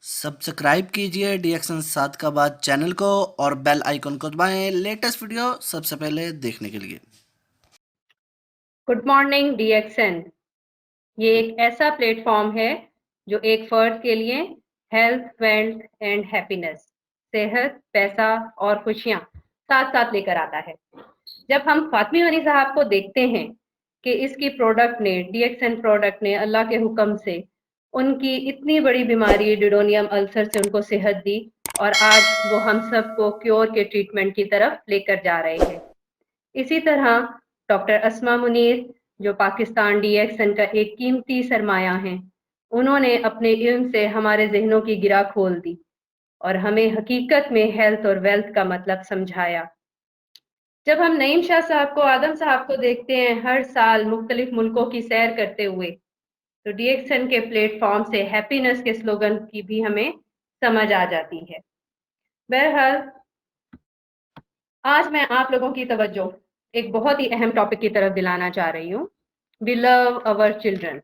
Subscribe कीजिए डीएक्शन 7 का बाद चैनल को और बेल आइकन को दबाएं लेटेस्ट वीडियो सबसे पहले देखने के लिए। गुड मॉर्निंग डीएक्सन। ये एक ऐसा प्लेटफॉर्म है जो एक फर्द के लिए हेल्थ, वेल्थ एंड हैप्पीनेस, सेहत, पैसा और खुशियां साथ साथ लेकर आता है। जब हम फातमी गनी साहब को देखते हैं कि इसकी प्रोडक्ट ने, डीएक्सन प्रोडक्ट ने अल्लाह के हुक्म से उनकी इतनी बड़ी बीमारी डिडोनियम अल्सर से उनको सेहत दी और आज वो हम सबको क्योर के ट्रीटमेंट की तरफ लेकर जा रहे हैं। इसी तरह डॉक्टर अस्मा मुनीर, जो पाकिस्तान डीएक्सन का एक कीमती सरमाया है, उन्होंने अपने इल्म से हमारे जहनों की गिरा खोल दी और हमें हकीकत में हेल्थ और वेल्थ का मतलब समझाया। जब हम नईम शाह साहब को, आदम साहब को देखते हैं हर साल मुख्तलिफ मुल्कों की सैर करते हुए, तो डीएक्सन के प्लेटफॉर्म से हैप्पीनेस के स्लोगन की भी हमें समझ आ जाती है। बहरहाल, आज मैं आप लोगों की तवज्जो एक बहुत ही अहम टॉपिक की तरफ दिलाना चाह रही हूँ। We love our children.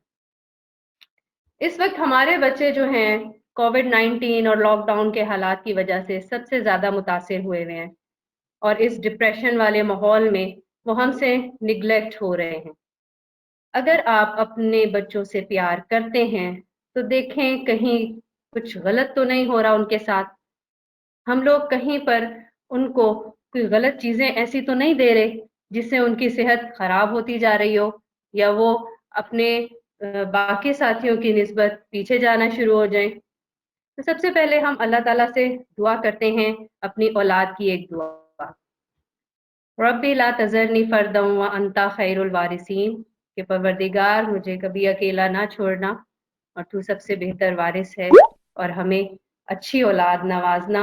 इस वक्त हमारे बच्चे जो हैं कोविड-19 और लॉकडाउन के हालात की वजह से सबसे ज्यादा मुतासिर हुए हैं और इस डिप्रेशन वाले माहौल में वो हमसे निग्लेक्ट हो रहे हैं। अगर आप अपने बच्चों से प्यार करते हैं तो देखें कहीं कुछ गलत तो नहीं हो रहा उनके साथ। हम लोग कहीं पर उनको कोई गलत चीजें ऐसी तो नहीं दे रहे जिससे उनकी सेहत खराब होती जा रही हो या वो अपने बाकी साथियों की निस्बत पीछे जाना शुरू हो जाएं। तो सबसे पहले हम अल्लाह ताला से दुआ करते हैं, अपनी औलाद की एक दुआ, रब्बी ला तज़रनी फर्दम व अंता खैरुल वारिसीन, के परवरदिगार मुझे कभी अकेला ना छोड़ना और तू सबसे बेहतर वारिस है और हमें अच्छी औलाद नवाजना,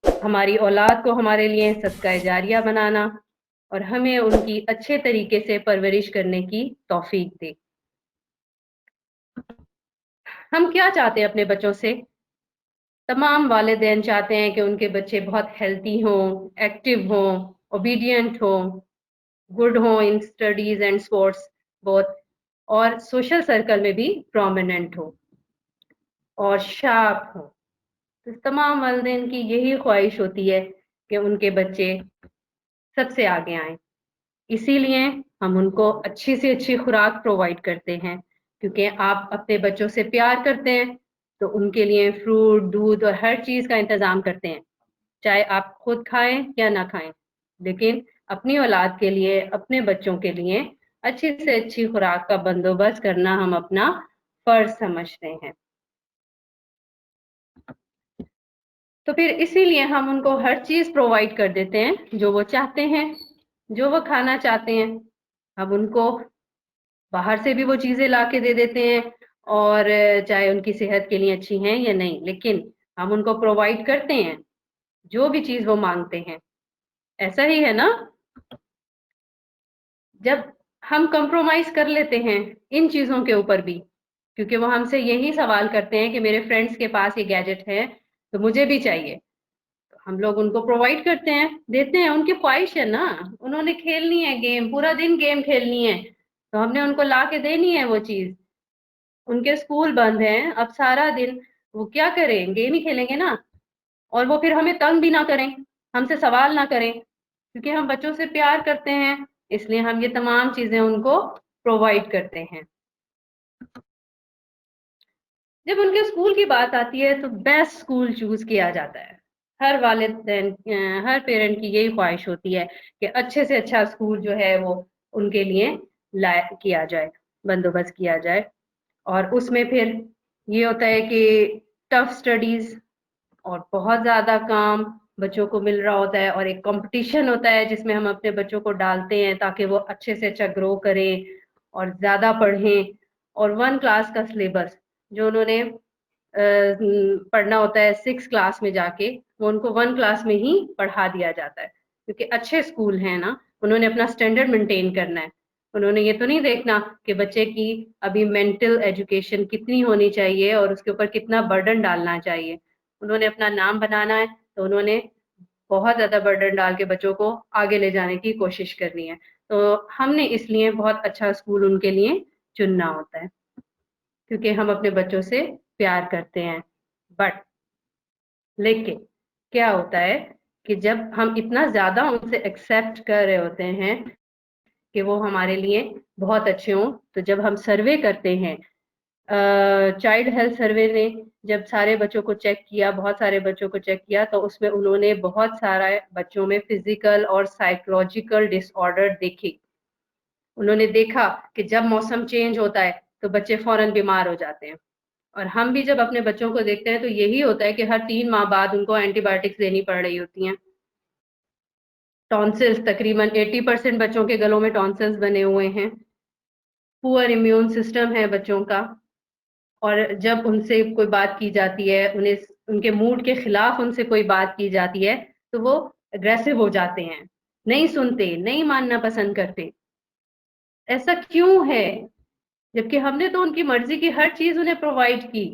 हमारी औलाद को हमारे लिए सदका जारिया बनाना और हमें उनकी अच्छे तरीके से परवरिश करने की तौफीक दे। हम क्या चाहते हैं अपने बच्चों से? तमाम वालिदैन चाहते हैं कि उनके बच्चे बहुत हेल्थी हों, एक्टिव हों, ओबीडियंट हों, गुड हों in studies and sports both, और सोशल सर्कल में भी प्रोमिनेंट हो और शार्प हो। तो तमाम वालिदैन की यही ख्वाहिश होती है कि उनके बच्चे सबसे आगे आएं। इसीलिए हम उनको अच्छी से अच्छी खुराक प्रोवाइड करते हैं, क्योंकि आप अपने बच्चों से प्यार करते हैं तो उनके लिए फ्रूट, दूध और हर चीज का इंतजाम करते हैं, चाहे आप खुद खाएं या ना खाएं, लेकिन अपनी औलाद के लिए, अपने बच्चों के लिए अच्छी से अच्छी खुराक का बंदोबस्त करना हम अपना फर्ज समझते हैं। तो फिर इसीलिए हम उनको हर चीज प्रोवाइड कर देते हैं जो वो चाहते हैं, जो वो खाना चाहते हैं। हम उनको बाहर से भी वो चीजें ला के दे देते हैं, और चाहे उनकी सेहत के लिए अच्छी हैं या नहीं, लेकिन हम उनको प्रोवाइड करते हैं जो भी चीज वो मांगते हैं। ऐसा ही है ना? जब हम कंप्रोमाइज कर लेते हैं इन चीजों के ऊपर भी, क्योंकि वो हमसे यही सवाल करते हैं कि मेरे फ्रेंड्स के पास ये गैजेट है तो मुझे भी चाहिए, तो हम लोग उनको प्रोवाइड करते हैं, देते हैं। उनकी ख्वाहिश है ना, उन्होंने खेलनी है गेम, पूरा दिन गेम खेलनी है, तो हमने उनको ला के देनी है वो चीज। उनके स्कूल बंद हैं, अब सारा दिन वो क्या करें? गेम ही खेलेंगे ना। और वो फिर हमें तंग भी ना करें, हमसे सवाल ना करें, क्योंकि हम बच्चों से प्यार करते हैं, इसलिए हम ये तमाम चीजें उनको प्रोवाइड करते हैं। जब उनके स्कूल की बात आती है तो बेस्ट स्कूल चूज किया जाता है। हर वालिदैन, हर पेरेंट की यही ख्वाहिश होती है कि अच्छे से अच्छा स्कूल जो है वो उनके लिए किया जाए, बंदोबस्त किया जाए। और उसमें फिर ये होता है कि टफ स्टडीज और बहुत ज़्यादा काम बच्चों को मिल रहा होता है, और एक कंपटीशन होता है जिसमें हम अपने बच्चों को डालते हैं ताकि वो अच्छे से अच्छा ग्रो करें और ज़्यादा पढ़ें। और 1 क्लास का सिलेबस जो उन्होंने पढ़ना होता है 6 क्लास में जाके, वो उनको 1 क्लास में ही पढ़ा दिया जाता है, क्योंकि अच्छे स्कूल हैं ना, उन्होंने अपना स्टैंडर्ड मेंटेन करना है। उन्होंने ये तो नहीं देखना कि बच्चे की अभी मेंटल एजुकेशन कितनी होनी चाहिए और उसके ऊपर कितना बर्डन डालना चाहिए। उन्होंने अपना नाम बनाना है, तो उन्होंने बहुत ज़्यादा बर्डन डाल के बच्चों को आगे ले जाने की कोशिश करनी है। तो हमने इसलिए बहुत अच्छा स्कूल उनके लिए चुनना होता है, क्योंकि हम अपने बच्चों से प्यार करते हैं। बट लेकिन क्या होता है कि जब हम इतना ज़्यादा उनसे एक्सेप्ट कर रहे होते हैं कि वो हमारे लिए बहुत अच्छे हों, तो जब हम सर्वे करते हैं, चाइल्ड हेल्थ सर्वे ने जब सारे बच्चों को चेक किया, बहुत सारे बच्चों को चेक किया, तो उसमें उन्होंने बहुत सारा बच्चों में फिजिकल और साइकोलॉजिकल डिसऑर्डर देखे। उन्होंने देखा कि जब मौसम चेंज होता है तो बच्चे फौरन बीमार हो जाते हैं, और हम भी जब अपने बच्चों को देखते हैं तो यही होता है कि हर 3 माह बाद उनको एंटीबायोटिक्स देनी पड़ रही होती हैं। टॉन्सिल्स, तकरीबन 80% बच्चों के गलों में टॉन्सिल्स बने हुए हैं। पुअर इम्यून सिस्टम है बच्चों का, और जब उनसे कोई बात की जाती है, उन्हें उनके मूड के खिलाफ उनसे कोई बात की जाती है, तो वो अग्रेसिव हो जाते हैं, नहीं सुनते, नहीं मानना पसंद करते। ऐसा क्यों है? जबकि हमने तो उनकी मर्जी की हर चीज उन्हें प्रोवाइड की।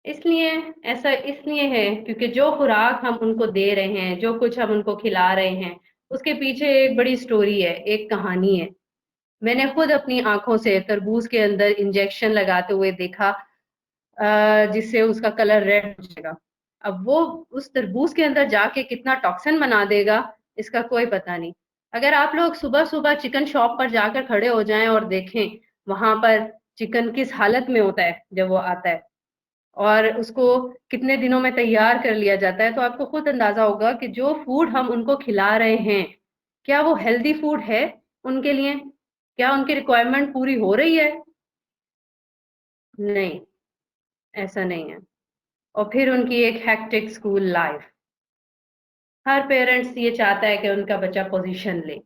इसलिए ऐसा इसलिए है क्योंकि जो खुराक हम उनको दे रहे हैं, जो कुछ हम उनको खिला रहे हैं, उसके पीछे एक बड़ी स्टोरी है, एक कहानी है। मैंने खुद अपनी आंखों से तरबूज के अंदर इंजेक्शन लगाते हुए देखा, जिससे उसका कलर रेड हो जाएगा। अब वो उस तरबूज के अंदर जाके कितना टॉक्सिन बना देगा, इसका कोई पता नहीं। अगर आप लोग सुबह सुबह चिकन शॉप पर जाकर खड़े हो जाएं और देखें वहां पर चिकन किस हालत में होता है जब वो आता है, और उसको कितने दिनों में तैयार कर लिया जाता है, तो आपको खुद अंदाजा होगा कि जो फूड हम उनको खिला रहे हैं, क्या वो हेल्दी फूड है उनके लिए? क्या उनकी रिक्वायरमेंट पूरी हो रही है? नहीं, ऐसा नहीं है। और फिर उनकी एक हेक्टिक स्कूल लाइफ। हर पेरेंट्स ये चाहता है कि उनका बच्चा पोजीशन ले।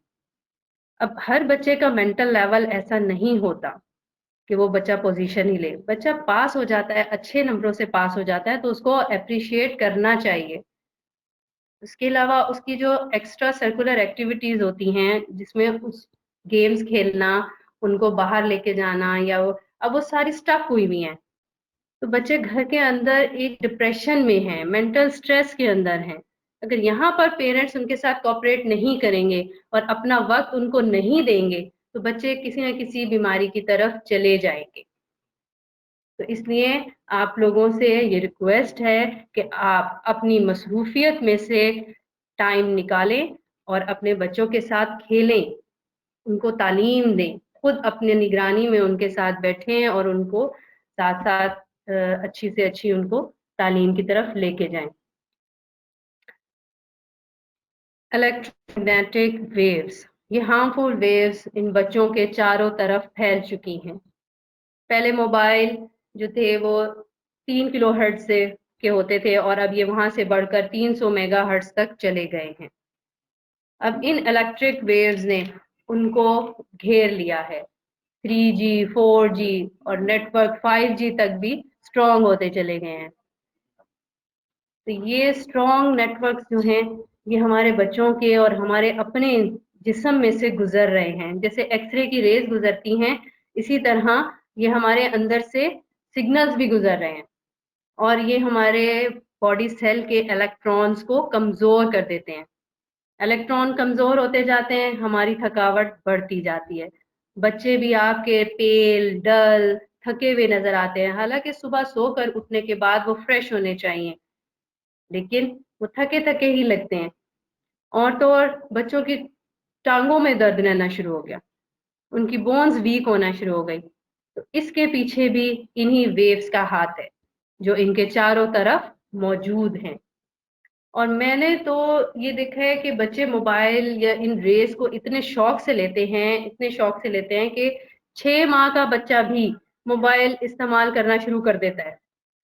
अब हर बच्चे का मेंटल लेवल ऐसा नहीं होता कि वो बच्चा पोजीशन ही ले। बच्चा पास हो जाता है, अच्छे नंबरों से पास हो जाता है, तो उसको अप्रिशिएट करना चाहिए। उसके अलावा उसकी जो एक्स्ट्रा सर्कुलर एक्टिविटीज होती हैं, जिसमें उस गेम्स खेलना, उनको बाहर लेके जाना, या वो अब वो सारी स्टक हुई हुई हैं। तो बच्चे घर के अंदर एक डिप्रेशन में हैं, मेंटल स्ट्रेस के अंदर हैं। अगर यहाँ पर पेरेंट्स उनके साथ कोऑपरेट नहीं करेंगे और अपना वक्त उनको नहीं देंगे, तो बच्चे किसी न किसी बीमारी की तरफ चले जाएंगे। तो इसलिए आप लोगों से ये रिक्वेस्ट है कि आप अपनी मसरूफियत में से टाइम निकालें और अपने बच्चों के साथ खेलें, उनको तालीम दें, खुद अपने निगरानी में उनके साथ बैठें और उनको साथ-साथ अच्छी से अच्छी उनको तालीम की तरफ लेके जाएँ। इलेक्ट्रोमैग्नेटिक वेव्स, ये हार्मफुल वेव्स इन बच्चों के चारों तरफ फैल चुकी हैं। पहले मोबाइल जो थे वो 3 किलोहर्ट्ज़ से के होते थे, और अब ये वहाँ से बढ़कर 300 मेगाहर्ट्ज़ तक चले गए हैं। अब इन इलेक्ट्रिक वेव्स ने उनको घेर लिया है। 3G, 4G और नेटवर्क 5G तक भी स्ट्रॉन्ग होते चले गए हैं। तो ये स्ट्रॉन्ग नेटवर्क्स जो हैं, ये हमारे बच्चों के और हमारे अपने जिस्म में से गुजर रहे हैं। जैसे एक्सरे की रेज गुजरती हैं, इसी तरह ये हमारे अंदर से सिग्नल्स भी गुजर रहे हैं, और ये हमारे बॉडी सेल के इलेक्ट्रॉन्स को कमजोर कर देते हैं। इलेक्ट्रॉन कमजोर होते जाते हैं, हमारी थकावट बढ़ती जाती है। बच्चे भी आपके पेल, डल, थके हुए नजर आते हैं, हालांकि सुबह सोकर उठने के बाद वो फ्रेश होने चाहिए, लेकिन वो थके थके ही लगते हैं। और तो और बच्चों की टांगों में दर्द रहना शुरू हो गया, उनकी बोन्स वीक होना शुरू हो गई। तो इसके पीछे भी इन्हीं वेव्स का हाथ है, जो इनके चारों तरफ मौजूद हैं। और मैंने तो ये देखा है कि बच्चे मोबाइल या इन रेस को इतने शौक से लेते हैं, इतने शौक से लेते हैं कि 6 माह का बच्चा भी मोबाइल इस्तेमाल करना शुरू कर देता है,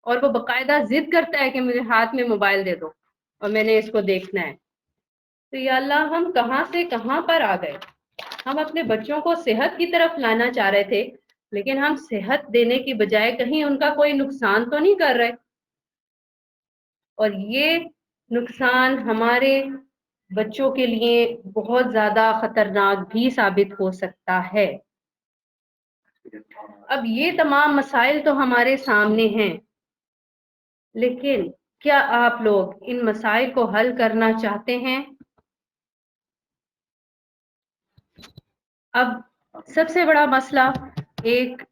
और वो बाकायदा जिद करता है कि मुझे हाथ में मोबाइल दे दो और मैंने इसको देखना है। तो या अल्लाह, हम कहाँ से कहाँ पर आ गए। हम अपने बच्चों को सेहत की तरफ लाना चाह रहे थे, लेकिन हम सेहत देने की बजाय कहीं उनका कोई नुकसान तो नहीं कर रहे, और ये नुकसान हमारे बच्चों के लिए बहुत ज्यादा खतरनाक भी साबित हो सकता है। अब ये तमाम मसाइल तो हमारे सामने हैं, लेकिन क्या आप लोग इन मसाइल को हल करना चाहते हैं? अब सबसे बड़ा मसला एक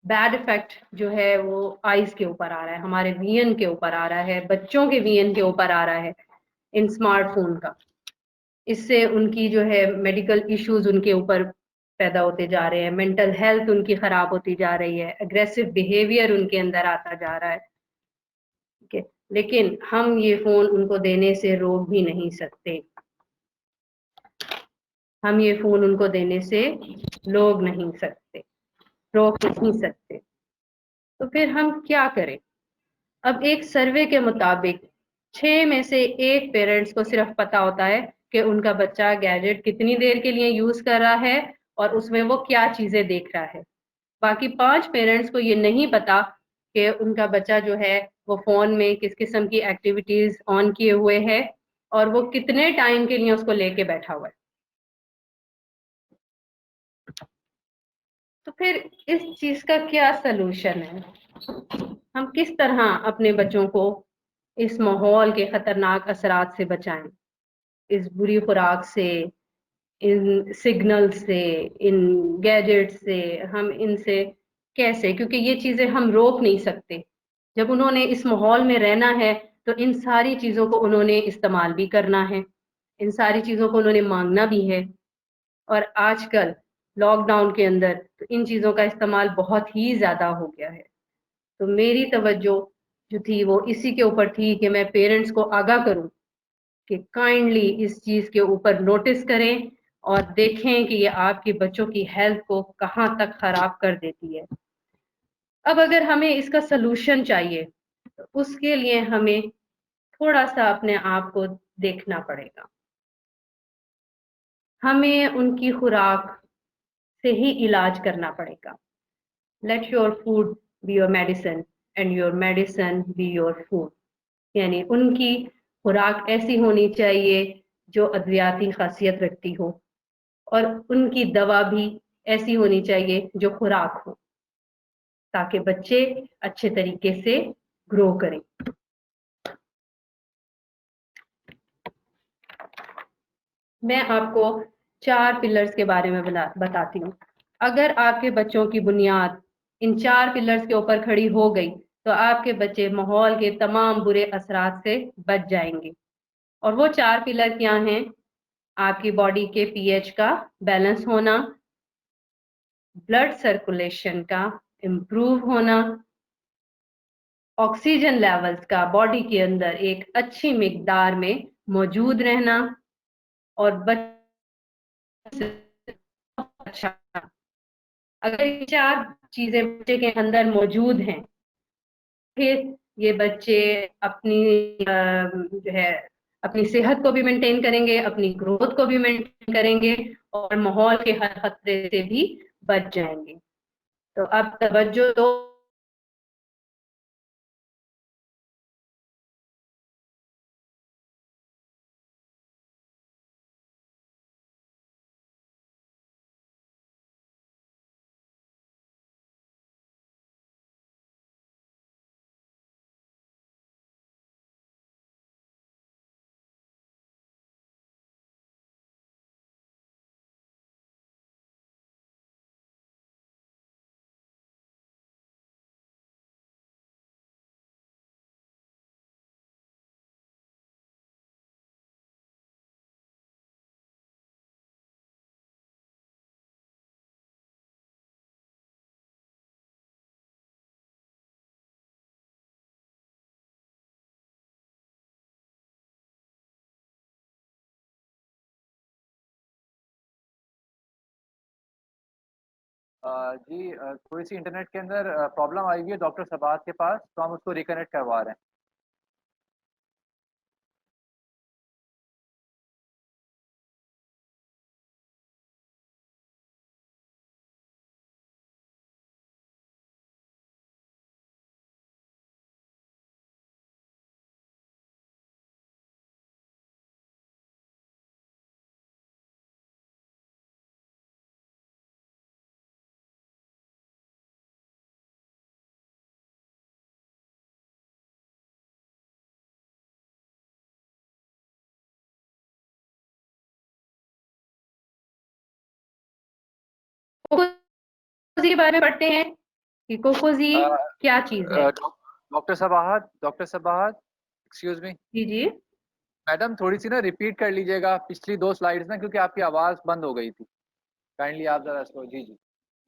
बैड इफेक्ट जो है वो आईज के ऊपर आ रहा है, हमारे विजन के ऊपर आ रहा है, बच्चों के विजन के ऊपर आ रहा है इन स्मार्टफोन का। इससे उनकी जो है मेडिकल इश्यूज उनके ऊपर पैदा होते जा रहे हैं, मेंटल हेल्थ उनकी खराब होती जा रही है, अग्रेसिव बिहेवियर उनके अंदर आता जा रहा है। ठीक है, लेकिन हम ये फोन उनको देने से रोक भी नहीं सकते, हम ये फोन उनको देने से रोक नहीं सकते, रोक नहीं सकते। तो फिर हम क्या करें? अब एक सर्वे के मुताबिक 6 में से 1 पेरेंट्स को सिर्फ पता होता है कि उनका बच्चा गैजेट कितनी देर के लिए यूज कर रहा है और उसमें वो क्या चीजें देख रहा है। बाकी 5 पेरेंट्स को ये नहीं पता कि उनका बच्चा जो है वो फोन में किस किस्म की एक्टिविटीज ऑन किए हुए है और वो कितने टाइम के लिए उसको लेके बैठा हुआ है। तो फिर इस चीज का क्या सलूशन है? हम किस तरह अपने बच्चों को इस माहौल के खतरनाक असरात से बचाएं, इस बुरी खुराक से, इन सिग्नल से, इन गैजेट से, हम इनसे कैसे, क्योंकि ये चीजें हम रोक नहीं सकते। जब उन्होंने इस माहौल में रहना है तो इन सारी चीजों को उन्होंने इस्तेमाल भी करना है, इन सारी चीजों को उन्होंने मांगना भी है। और आजकल लॉकडाउन के अंदर तो इन चीजों का इस्तेमाल बहुत ही ज्यादा हो गया है। तो मेरी तवज्जो जो थी वो इसी के ऊपर थी कि मैं पेरेंट्स को आगाह करूं कि काइंडली इस चीज के ऊपर नोटिस करें और देखें कि ये आपके बच्चों की हेल्थ को कहाँ तक खराब कर देती है। अब अगर हमें इसका सलूशन चाहिए तो उसके लिए हमें थोड़ा सा अपने आप को देखना पड़ेगा। हमें उनकी खुराक से ही इलाज करना पड़ेगा। Let your food be your medicine and your medicine be your food. यानी उनकी खुराक ऐसी होनी चाहिए जो अद्वियाती खासियत रखती हो और उनकी दवा भी ऐसी होनी चाहिए जो खुराक हो, ताकि बच्चे अच्छे तरीके से ग्रो करें। मैं आपको 4 पिलर्स के बारे में बताती हूँ। अगर आपके बच्चों की बुनियाद इन 4 पिलर्स के ऊपर खड़ी हो गई तो आपके बच्चे माहौल के तमाम बुरे असरात से बच जाएंगे। और वो 4 पिलर क्या हैं? आपकी बॉडी के पीएच का बैलेंस होना, ब्लड सर्कुलेशन का इम्प्रूव होना, ऑक्सीजन लेवल्स का बॉडी के अंदर एक अच्छी मिकदार में मौजूद रहना, और बच्चे अच्छा, अगर ये 4 चीजें बच्चे के अंदर मौजूद हैं, फिर ये बच्चे अपनी जो है अपनी सेहत को भी मेंटेन करेंगे, अपनी ग्रोथ को भी मेंटेन करेंगे और माहौल के हर खतरे से भी बच जाएंगे। तो अब तवज्जो दो। थोड़ी सी इंटरनेट के अंदर प्रॉब्लम आई हुई है डॉक्टर सबात के पास, तो हम उसको रिकनेक्ट करवा रहे हैं। के बारे में पढ़ते हैं कि कोकोजी क्या चीज है? डॉक्टर सबाहत, एक्सक्यूज मी जी जी। मैडम, थोड़ी सी ना रिपीट कर लीजिएगा पिछली 2 स्लाइड्स ना, क्योंकि आपकी आवाज़ बंद हो गई थी। काइंडली आप ज़रा इसको जी, जी।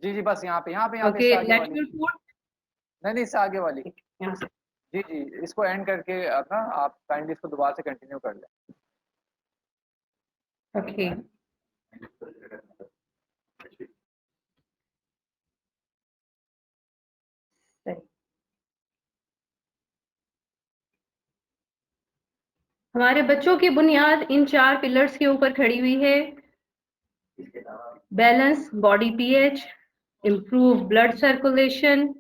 जी, जी, बस यहाँ पे ओके, इससे आगे वाली। Natural food. नहीं, नहीं, इससे आगे वाली। यहाँ से। जी, जी, इसको एंड करके अब ना आप काइंडली इसको दोबारा से कंटिन्यू कर लें। ओके। सही। हमारे बच्चों की बुनियाद इन 4 पिलर्स के ऊपर खड़ी हुई है। Balance body pH, improve blood circulation,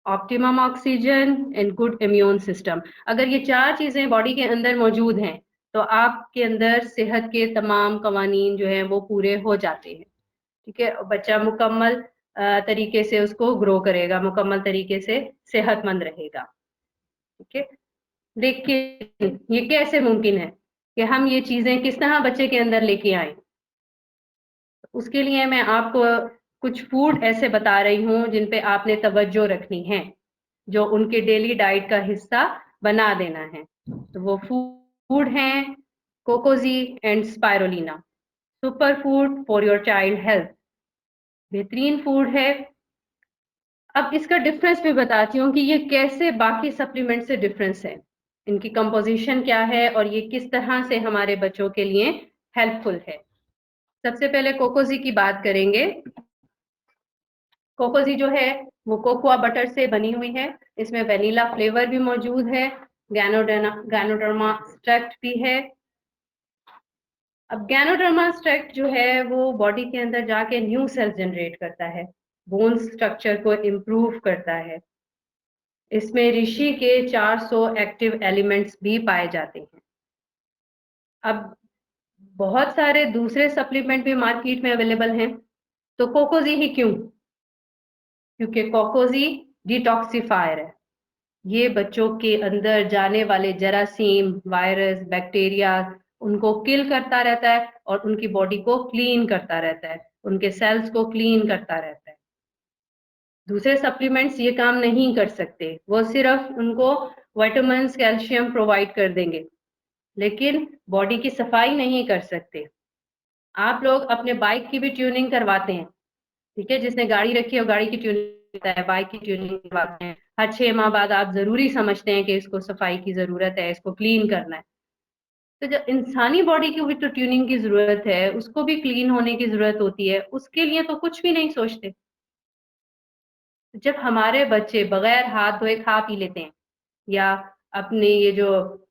optimum oxygen and good immune system. अगर ये 4 चीजें बॉडी के अंदर मौजूद हैं तो आपके अंदर सेहत के तमाम कवानीन जो हैं वो पूरे हो जाते हैं। ठीक है, बच्चा मुकम्मल तरीके से उसको ग्रो करेगा, मुकम्मल तरीके से सेहतमंद रहेगा। ठीक है, लेकिन ये कैसे मुमकिन है कि हम ये चीजें किस तरह बच्चे के अंदर लेके आए? उसके लिए मैं आपको कुछ फूड ऐसे बता रही हूँ जिन पे आपने तवज्जो रखनी है, जो उनके डेली डाइट का हिस्सा बना देना है। तो वो फूड हैं कोकोजी and spirulina, super food for your child health, बेहतरीन फूड है। अब इसका डिफरेंस भी बताती हूँ कि ये कैसे बाकी सप्लीमेंट से डिफरेंस है, इनकी कंपोजिशन क्या है और ये किस तरह से हमारे बच्चों के लिए हेल्पफुल है। सबसे पहले कोकोजी की बात करेंगे। कोकोजी जो है वो कोकोआ बटर से बनी हुई है, इसमें वेनिला फ्लेवर भी मौजूद है, गैनोडर्मा एक्सट्रैक्ट भी है। अब गैनोडर्मा एक्सट्रैक्ट जो है वो बॉडी के अंदर जाके न्यू सेल्स जनरेट करता है, बोन स्ट्रक्चर को इम्प्रूव करता है। इसमें ऋषि के 400 एक्टिव एलिमेंट्स भी पाए जाते हैं। अब बहुत सारे दूसरे सप्लीमेंट भी मार्केट में अवेलेबल हैं, तो कोकोजी ही क्यों? क्योंकि कोकोजी डिटॉक्सिफायर है। ये बच्चों के अंदर जाने वाले जरासीम, वायरस, बैक्टीरिया उनको किल करता रहता है और उनकी बॉडी को क्लीन करता रहता है, उनके सेल्स को क्लीन करता रहता है। दूसरे सप्लीमेंट्स ये काम नहीं कर सकते, वो सिर्फ उनको विटामिन्स, कैल्शियम प्रोवाइड कर देंगे, लेकिन बॉडी की सफाई नहीं कर सकते। आप लोग अपने बाइक की भी ट्यूनिंग करवाते हैं, ठीक है, जिसने गाड़ी रखी है वो गाड़ी की ट्यूनिंग करता है, बाइक की ट्यूनिंग करवाते हैं। हर 6 माह बाद आप जरूरी समझते हैं कि इसको सफाई की जरूरत है, इसको क्लीन करना है। तो जब इंसानी बॉडी की भी तो ट्यूनिंग की जरूरत है, उसको भी क्लीन होने की जरूरत होती है, उसके लिए तो कुछ भी नहीं सोचते। जब हमारे बच्चे बगैर हाथ धोए खा पी लेते हैं, या अपने ये जो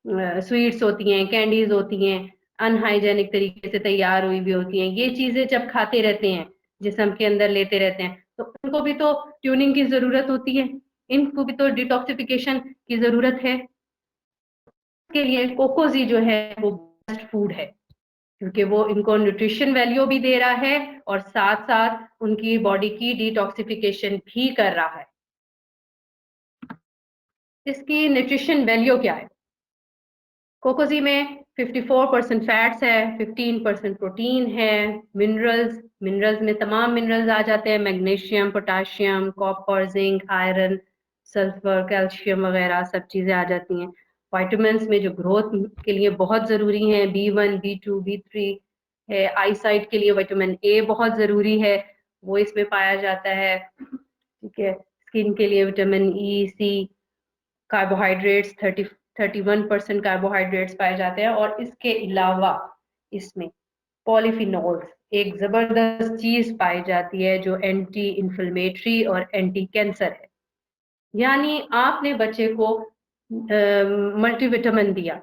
स्वीट्स होती हैं, कैंडीज होती हैं, अनहाइजेनिक तरीके से तैयार हुई भी होती हैं, ये चीजें जब खाते रहते हैं, जिस्म के अंदर लेते रहते हैं, तो उनको भी तो ट्यूनिंग की जरूरत होती है, इनको भी तो डिटॉक्सिफिकेशन की जरूरत है। के लिए कोकोजी जो है वो बेस्ट फूड है, क्योंकि वो इनको न्यूट्रिशन वैल्यू भी दे रहा है और साथ साथ उनकी बॉडी की डिटॉक्सिफिकेशन भी कर रहा है। इसकी न्यूट्रिशन वैल्यू क्या है? कोकोजी में 54% फैट्स है, 15% प्रोटीन है, मिनरल्स में तमाम मिनरल्स आ जाते हैं, magnesium, potassium, copper, zinc, iron, sulphur, calcium वगैरह सब चीजें आ जाती हैं। विटामिन्स में जो ग्रोथ के लिए बहुत जरूरी है, B1, B2, B3 है। आई साइट के लिए विटामिन ए बहुत जरूरी है, वो इसमें पाया जाता है। ठीक है, स्किन के लिए विटामिन ई, सी, कार्बोहाइड्रेट्स 31% कार्बोहाइड्रेट्स पाए जाते हैं, और इसके अलावा इसमें पॉलीफिनोल्स एक जबरदस्त चीज पाई जाती है जो एंटी इंफ्लेमेटरी और एंटी कैंसर है। यानी आपने बच्चे को मल्टीविटामिन दिया,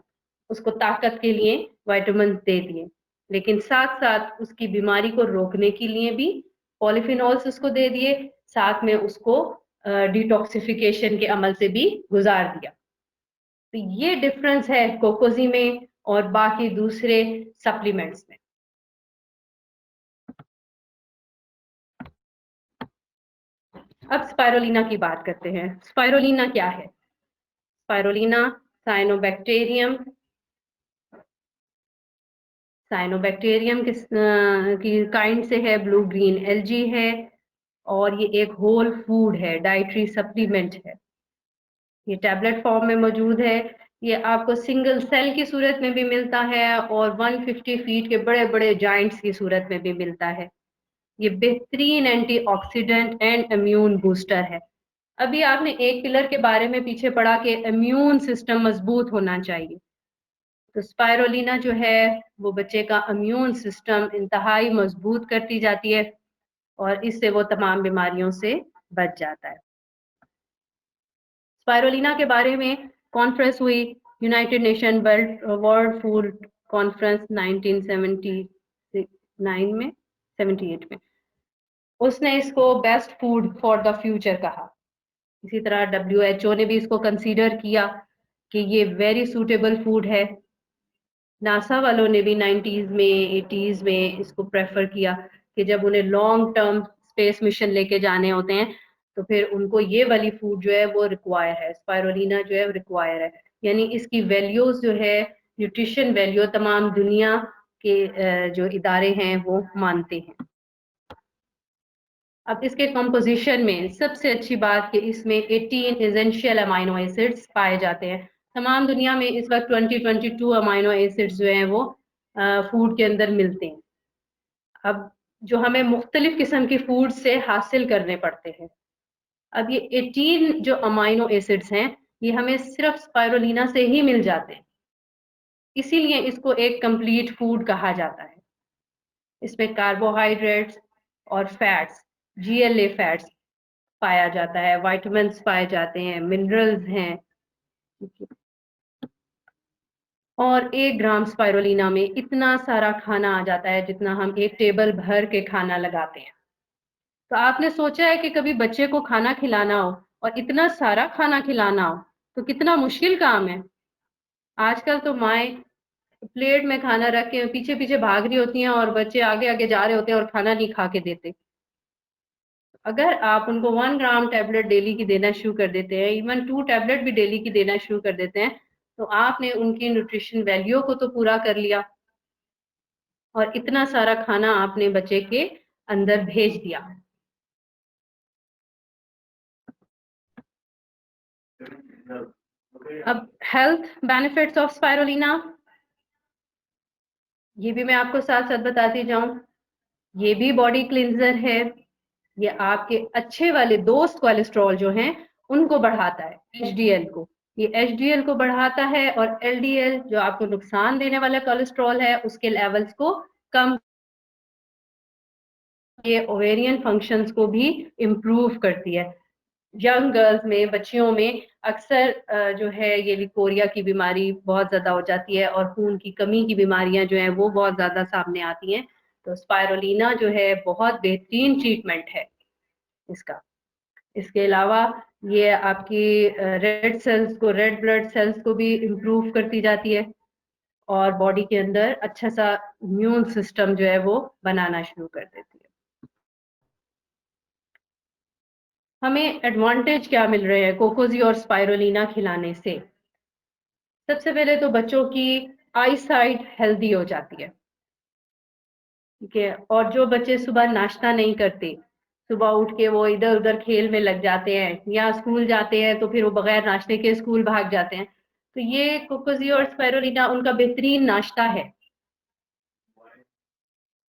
उसको ताकत के लिए विटामिन दे दिए, लेकिन साथ साथ उसकी बीमारी को रोकने के लिए भी पॉलीफिनोल्स उसको दे दिए, साथ में उसको डिटॉक्सिफिकेशन के अमल से भी गुजार दिया। तो ये डिफरेंस है कोकोजी में और बाकी दूसरे सप्लीमेंट्स में। अब स्पाइरोलिना की बात करते हैं। स्पाइरोलिना क्या है? स्पाइरोलिना साइनोबैक्टीरियम साइनोबैक्टीरियम की काइंड से है, ब्लू ग्रीन एल्जी है, और ये एक होल फूड है, डाइटरी सप्लीमेंट है। ये टैबलेट फॉर्म में मौजूद है। ये आपको सिंगल सेल की सूरत में भी मिलता है और 150 फीट के बड़े-बड़े जायंट्स की सूरत में भी मिलता है। ये बेहतरीन एंटीऑक्सीडेंट एंड इम्यून बूस्टर है। अभी आपने एक पिलर के बारे में पीछे पढ़ा कि इम्यून सिस्टम मजबूत होना चाहिए। तो स्पाइरुलिना जो है वो बच्चे का इम्यून सिस्टम इंतहाई मजबूत करती जाती है और इससे वो तमाम बीमारियों से बच जाता है। स्पाइरुलिना के बारे में कॉन्फ्रेंस हुई United nation world food conference 1979 में 78 में। उसने इसको best food for the future कहा। इसी तरह WHO ने भी इसको कंसीडर किया कि ये वेरी सूटेबल फूड है। नासा वालों ने भी 90s में 80s में इसको प्रेफर किया कि जब उन्हें लॉन्ग टर्म स्पेस मिशन लेके जाने होते हैं तो फिर उनको ये वाली फूड जो है वो रिक्वायर है, स्पाइरुलिना जो है रिक्वायर है। यानी इसकी वैल्यूज जो है न्यूट्रिशन वैल्यू तमाम दुनिया के जो इदारे हैं वो मानते हैं। अब इसके कंपोजिशन में सबसे अच्छी बात कि इसमें 18 एसेंशियल अमाइनो एसिड्स पाए जाते हैं। तमाम दुनिया में इस वक्त 2022 अमाइनो एसिड्स जो हैं वो फूड के अंदर मिलते हैं। अब जो हमें मुख्तलिफ किस्म की फूड से हासिल करने पड़ते हैं। अब ये 18 जो अमाइनो एसिड्स हैं ये हमें सिर्फ स्पाइरुलिना से ही मिल जाते हैं। इसीलिए इसको एक कंप्लीट फूड कहा जाता है। इसमें कार्बोहाइड्रेट्स और फैट्स, GLA फैट्स पाया जाता है, विटामिन्स पाए जाते हैं, मिनरल्स हैं। और 1 ग्राम स्पाइरुलिना में इतना सारा खाना आ जाता है जितना हम एक टेबल भर के खाना लगाते हैं। तो आपने सोचा है कि कभी बच्चे को खाना खिलाना हो और इतना सारा खाना खिलाना हो तो कितना मुश्किल काम है। आजकल तो माएँ प्लेट में खाना रख के पीछे-पीछे भाग रही होती हैं और बच्चे आगे-आगे जा रहे होते हैं और खाना नहीं खा के देते। अगर आप उनको 1 ग्राम टैबलेट डेली की देना शुरू कर देते हैं, इवन 2 टैबलेट भी डेली की देना शुरू कर देते हैं, तो आपने उनकी न्यूट्रिशन वैल्यू को तो पूरा कर लिया और इतना सारा खाना आपने बच्चे के अंदर भेज दिया। अब हेल्थ बेनिफिट्स ऑफ स्पाइरुलिना, ये भी मैं आपको साथ-साथ बताती जाऊँ। ये भी बॉडी क्लींजर है। ये आपके अच्छे वाले दोस्त कोलेस्ट्रॉल जो हैं उनको बढ़ाता है, एचडीएल को। ये एचडीएल को बढ़ाता है और एलडीएल जो आपको नुकसान देने वाला कोलेस्ट्रॉल है उसके लेवल्स को कम, ये ओवेरियन फंक्शंस को भी इम्प्रूव करती है। यंग गर्ल्स में, बच्चियों में अक्सर जो है ये लिकोरिया की बीमारी बहुत ज़्यादा हो जाती है और खून की कमी की बीमारियां जो हैं वो बहुत ज़्यादा सामने आती हैं। तो स्पाइरुलिना जो है बहुत बेहतरीन ट्रीटमेंट है इसका। इसके अलावा ये आपकी रेड सेल्स को, रेड ब्लड सेल्स को भी इम्प्रूव करती जाती है और बॉडी के अंदर अच्छा सा इम्यून सिस्टम जो है वो बनाना शुरू कर देती है। हमें एडवांटेज क्या मिल रहे हैं कोकोजी और स्पाइरुलिना खिलाने से? सबसे पहले तो बच्चों की आई साइट हेल्दी हो जाती है, ठीक है। और जो बच्चे सुबह नाश्ता नहीं करते, सुबह उठ के वो इधर-उधर खेल में लग जाते हैं या स्कूल जाते हैं तो फिर वो बगैर नाश्ते के स्कूल भाग जाते हैं। तो ये कोकोजी और स्पाइरुलिना उनका बेहतरीन नाश्ता है।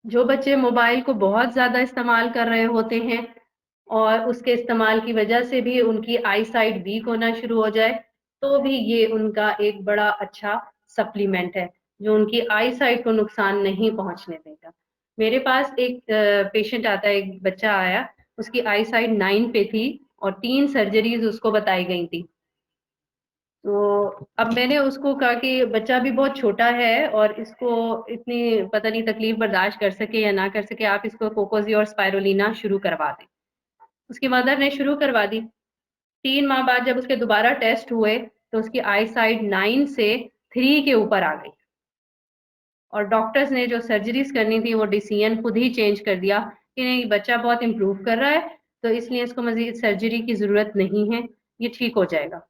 जो बच्चे मोबाइल को बहुत ज़्यादा इस्तेमाल कर रहे होते हैं और उसके इस्तेमाल की वजह से भी उनकी आई साइट वीक होना शुरू हो जाए, तो भी ये उनका एक बड़ा अच्छा सप्लीमेंट है, जो उनकी आई साइट को नुकसान नहीं पहुँचने देगा। मेरे पास एक पेशेंट आता है, एक बच्चा आया, उसकी आई साइट 9 पे थी और 3 सर्जरीज़ उसको बताई गई थी। तो अब मैंने उसको कहा कि बच्चा भी बहुत छोटा है और इसको इतनी पता नहीं तकलीफ बर्दाश्त कर सके या ना कर सके, आप इसको कोकोजी और स्पाइरुलिना शुरू करवा दें। उसकी मदर ने शुरू करवा दी। 3 माह बाद जब उसके दोबारा टेस्ट हुए तो उसकी आई साइट 9 से 3 के ऊपर आ गई और डॉक्टर्स ने जो सर्जरीज करनी थी वो डिसीजन खुद ही चेंज कर दिया कि नहीं, बच्चा बहुत इम्प्रूव कर रहा है तो इसलिए इसको मजीद सर्जरी की ज़रूरत नहीं है, ये ठीक हो जाएगा।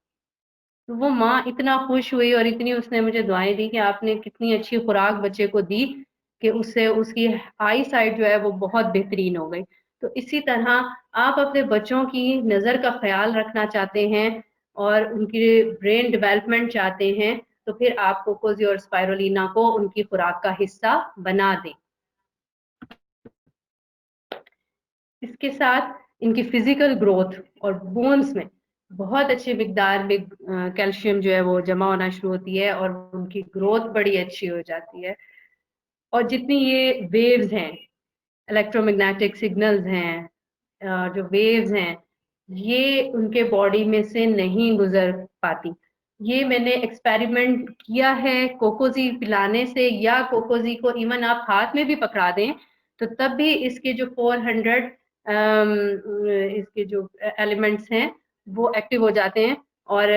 तो वो माँ इतना खुश हुई और इतनी उसने मुझे दुआएँ दी कि आपने कितनी अच्छी खुराक बच्चे को दी कि उससे उसकी आई साइट जो है वो बहुत बेहतरीन हो गई। तो इसी तरह आप अपने बच्चों की नज़र का ख्याल रखना चाहते हैं और उनकी ब्रेन डेवलपमेंट चाहते हैं, तो फिर आप कोकोज़ी और स्पाइरुलिना को उनकी खुराक का हिस्सा बना दें। इसके साथ इनकी फिजिकल ग्रोथ और बोन्स में बहुत अच्छी मिकदार में कैल्शियम जो है वो जमा होना शुरू होती है और उनकी ग्रोथ बड़ी अच्छी हो जाती है। और जितनी ये वेव्स हैं, इलेक्ट्रोमैग्नेटिक सिग्नल्स हैं, जो वेव्स हैं, ये उनके बॉडी में से नहीं गुजर पाती। ये मैंने एक्सपेरिमेंट किया है कोकोजी पिलाने से, या कोकोजी को इवन आप हाथ में भी पकड़ा दें तो तब भी इसके जो 400 इसके जो एलिमेंट्स हैं वो एक्टिव हो जाते हैं और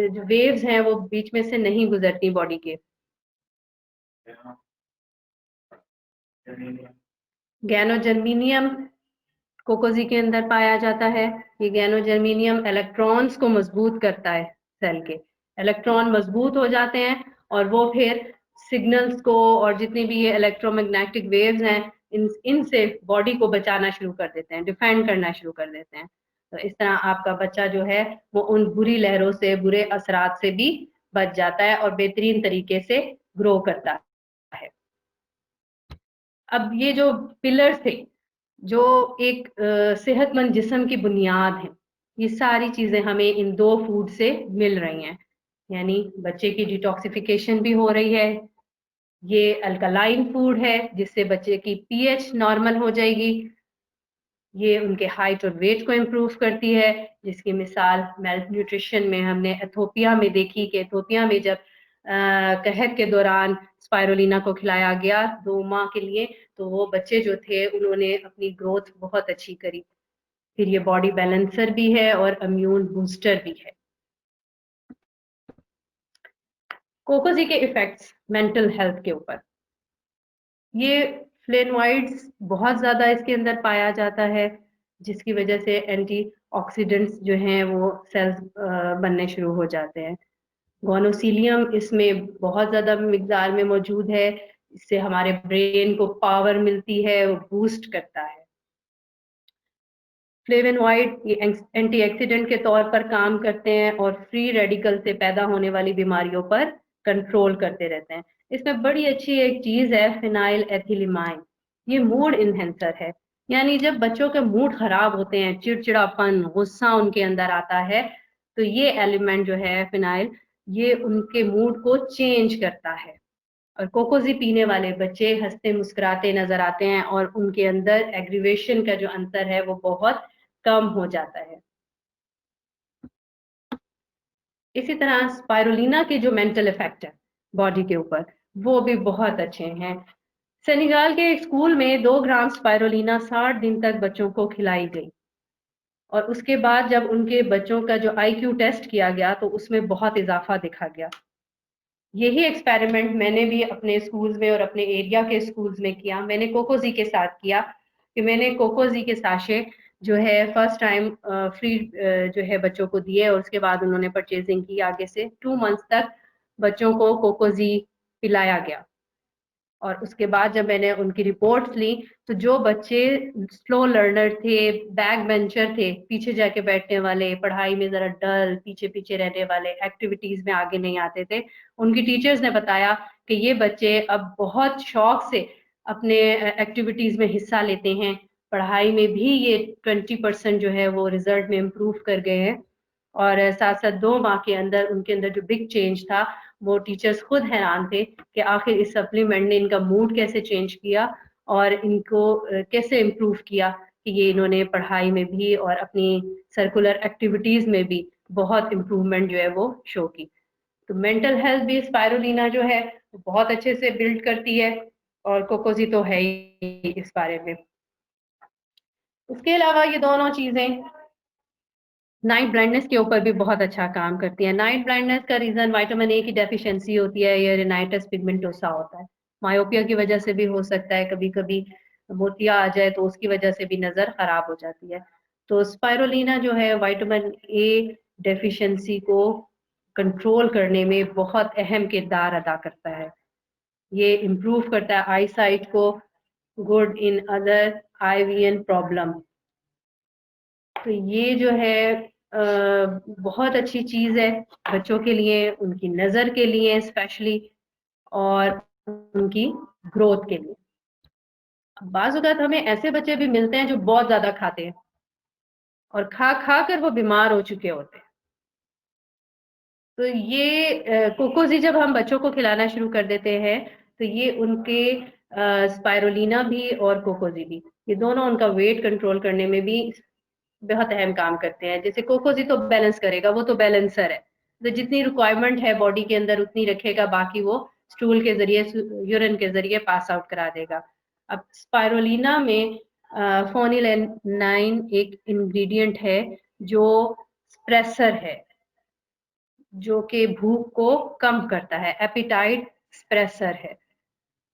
जो वेव्स हैं वो बीच में से नहीं गुजरती बॉडी के। गैनोजर्मेनियम कोकोजी के अंदर पाया जाता है। ये गैनोजर्मेनियम इलेक्ट्रॉन्स को मजबूत करता है, सेल के इलेक्ट्रॉन मजबूत हो जाते हैं और वो फिर सिग्नल्स को और जितनी भी ये इलेक्ट्रोमैग्नेटिक वेव्स हैं इनसे बॉडी को बचाना शुरू कर देते हैं, डिफेंड करना शुरू कर देते हैं। तो इस तरह आपका बच्चा जो है वो उन बुरी लहरों से, बुरे असरात से भी बच जाता है और बेहतरीन तरीके से ग्रो करता है। अब ये जो पिलर्स थे, जो एक सेहतमंद जिस्म की बुनियाद है, ये सारी चीजें हमें इन 2 फूड से मिल रही हैं। यानी बच्चे की डिटॉक्सिफिकेशन भी हो रही है, ये अल्कलाइन फूड है जिससे बच्चे की पीएच नॉर्मल हो जाएगी, ये उनके हाइट और वेट को इम्प्रूव करती है, जिसकी मिसाल मेल न्यूट्रिशन में हमने एथोपिया में देखी कि एथोपिया में जब कहर के दौरान स्पाइरुलिना को खिलाया गया 2 माह के लिए, तो वो बच्चे जो थे उन्होंने अपनी ग्रोथ बहुत अच्छी करी। फिर ये बॉडी बैलेंसर भी है और इम्यून बूस्टर भी है। कोकोजी के इफेक्ट्स मेंटल हेल्थ के ऊपर, ये फ्लेवोनॉइड्स बहुत ज़्यादा इसके अंदर पाया जाता है, जिसकी वजह से एंटीऑक्सीडेंट्स जो हैं वो सेल्स बनने शुरू हो जाते हैं। गोनोसिलियम इसमें बहुत ज़्यादा मिकदार में मौजूद है, इससे हमारे ब्रेन को पावर मिलती है, वो बूस्ट करता है। फ्लेवोनॉइड ये एंटीऑक्सीडेंट के तौर पर काम करते हैं और फ्री रेडिकल से पैदा होने वाली बीमारियों पर कंट्रोल करते रहते हैं। इसमें बड़ी अच्छी एक चीज़ है फिनाइल एथिलीमाइन, ये मूड इन्हेंसर है। यानी जब बच्चों के मूड खराब होते हैं, चिड़चिड़ापन, गुस्सा उनके अंदर आता है, तो ये एलिमेंट जो है फिनाइल, ये उनके मूड को चेंज करता है। और कोकोजी पीने वाले बच्चे हंसते मुस्कुराते नजर आते हैं और उनके अंदर एग्रीवेशन का जो अंतर है वो बहुत कम हो जाता है। इसी तरह स्पाइरुलिना के जो मेंटल इफेक्ट है बॉडी के ऊपर, वो भी बहुत अच्छे हैं। सेनेगाल के एक स्कूल में 2 ग्राम स्पाइरुलिना 60 दिन तक बच्चों को खिलाई गई और उसके बाद जब उनके बच्चों का जो आईक्यू टेस्ट किया गया तो उसमें बहुत इजाफा देखा गया। यही एक्सपेरिमेंट मैंने भी अपने स्कूल्स में और अपने एरिया के स्कूल्स में किया। मैंने कोकोजी के साथ किया कि मैंने कोकोजी के साशे जो है फर्स्ट टाइम फ्री जो है बच्चों को दिए और उसके बाद उन्होंने परचेजिंग की। आगे से 2 मंथ्स तक बच्चों को कोकोजी पिलाया गया और उसके बाद जब मैंने उनकी रिपोर्ट्स ली तो जो बच्चे स्लो लर्नर थे, बैक बेंचर थे, पीछे जाके बैठने वाले, पढ़ाई में जरा डल, पीछे पीछे रहने वाले, एक्टिविटीज में आगे नहीं आते थे, उनकी टीचर्स ने बताया कि ये बच्चे अब बहुत शौक से अपने एक्टिविटीज में हिस्सा लेते हैं। पढ़ाई में भी ये 20% जो है वो रिजल्ट में इम्प्रूव कर गए हैं और साथ साथ 2 माह के अंदर उनके अंदर जो बिग चेंज था, वो टीचर्स खुद हैरान थे कि आखिर इस सप्लीमेंट ने इनका मूड कैसे चेंज किया और इनको कैसे इम्प्रूव किया कि ये इन्होंने पढ़ाई में भी और अपनी सर्कुलर एक्टिविटीज में भी बहुत इम्प्रूवमेंट जो है वो शो की। तो मेंटल हेल्थ भी स्पाइरुलिना जो है बहुत अच्छे से बिल्ड करती है और कोकोजी तो है ही इस बारे में। उसके अलावा ये दोनों चीजें नाइट ब्लाइंडनेस के ऊपर भी बहुत अच्छा काम करती है। नाइट ब्लाइंडनेस का रीजन विटामिन ए की डेफिशिएंसी होती है या रेनाइटिस पिगमेंटोसा होता है। मायोपिया की वजह से भी हो सकता है, कभी कभी मोतिया आ जाए तो उसकी वजह से भी नजर खराब हो जाती है। तो स्पाइरुलिना जो है विटामिन ए डेफिशिएंसी को कंट्रोल करने में बहुत अहम किरदार अदा करता है। ये इम्प्रूव करता है आई साइट को, गुड इन अदर आईवीएन प्रॉब्लम, तो ये जो है बहुत अच्छी चीज है बच्चों के लिए, उनकी नजर के लिए स्पेशली, और उनकी ग्रोथ के लिए। बाज़ औक़ात हमें ऐसे बच्चे भी मिलते हैं जो बहुत ज्यादा खाते हैं और खा खा कर वो बीमार हो चुके होते हैं। तो ये कोकोज़ी जब हम बच्चों को खिलाना शुरू कर देते हैं, तो ये उनके स्पाइरुलिना भी और कोकोज़ी भी, ये दोनों उनका वेट कंट्रोल करने में भी बहुत अहम काम करते हैं। जैसे कोकोज़ी तो बैलेंस करेगा, वो तो बैलेंसर है। तो जितनी रिक्वायरमेंट है बॉडी के अंदर उतनी रखेगा, बाकी वो स्टूल के ज़रिए, यूरिन के ज़रिए पास आउट करा देगा। अब स्पाइरुलिना में फ़ोनिलनाइन एक इंग्रीडिएंट है जो सप्रेसर है, जो कि भूख को कम करता है, एपेटाइट सप्रेसर है।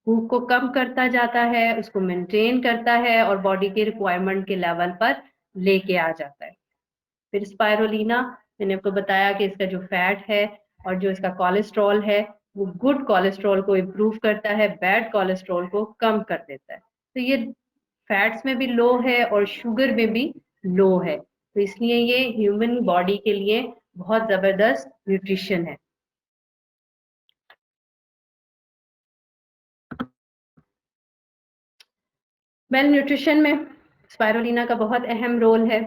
भूख को कम करता जाता है, उसको मेंटेन करता है और बॉडी के रिक्वायरमेंट के लेवल पर लेके आ जाता है। फिर स्पाइरुलिना, मैंने आपको बताया कि इसका जो फैट है और जो इसका कोलेस्ट्रॉल है, वो गुड कोलेस्ट्रॉल को इम्प्रूव करता है, बैड कोलेस्ट्रॉल को कम कर देता है। तो ये फैट्स में भी लो है और शुगर में भी लो है। तो इसलिए ये ह्यूमन बॉडी के लिए बहुत ज़बरदस्त न्यूट्रिशन है। वेल न्यूट्रिशन में स्पाइरुलिना का बहुत अहम रोल है।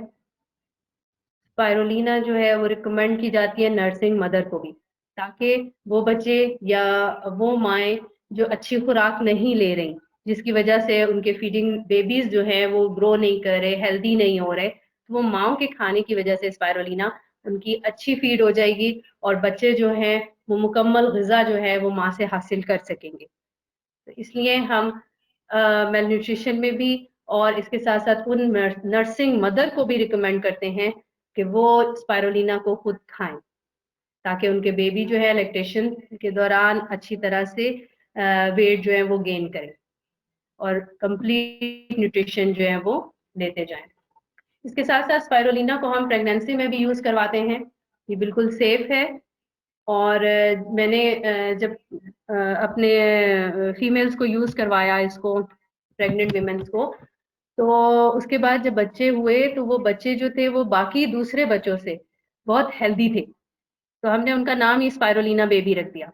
स्पाइरुलिना जो है वो रिकमेंड की जाती है नर्सिंग मदर को भी, ताकि वो बच्चे या वो माएँ जो अच्छी खुराक नहीं ले रही, जिसकी वजह से उनके फीडिंग बेबीज़ जो हैं वो ग्रो नहीं कर रहे, हेल्दी नहीं हो रहे, तो वो माँओं के खाने की वजह से स्पाइरुलिना उनकी अच्छी फीड हो जाएगी और बच्चे जो हैं वो मुकम्मल ग़िज़ा जो है वो माँ से हासिल कर सकेंगे। तो इसलिए हम मेलन्यूट्रिशन में भी और इसके साथ-साथ उन नर्सिंग मदर को भी रिकमेंड करते हैं कि वो स्पाइरुलिना को खुद खाएँ, ताकि उनके बेबी जो है लैक्टेशन के दौरान अच्छी तरह से वेट जो है वो गेन करें और कंप्लीट न्यूट्रिशन जो है वो लेते जाएँ। इसके साथ-साथ स्पाइरुलिना को हम प्रेगनेंसी में भी यूज़ करवाते हैं, ये बिल्कुल सेफ है। और मैंने जब अपने फीमेल्स को यूज़ करवाया इसको, प्रेग्नेंट वुमेन्स को, तो उसके बाद जब बच्चे हुए, तो वो बच्चे जो थे वो बाकी दूसरे बच्चों से बहुत हेल्दी थे। तो हमने उनका नाम ही स्पाइरुलिना बेबी रख दिया।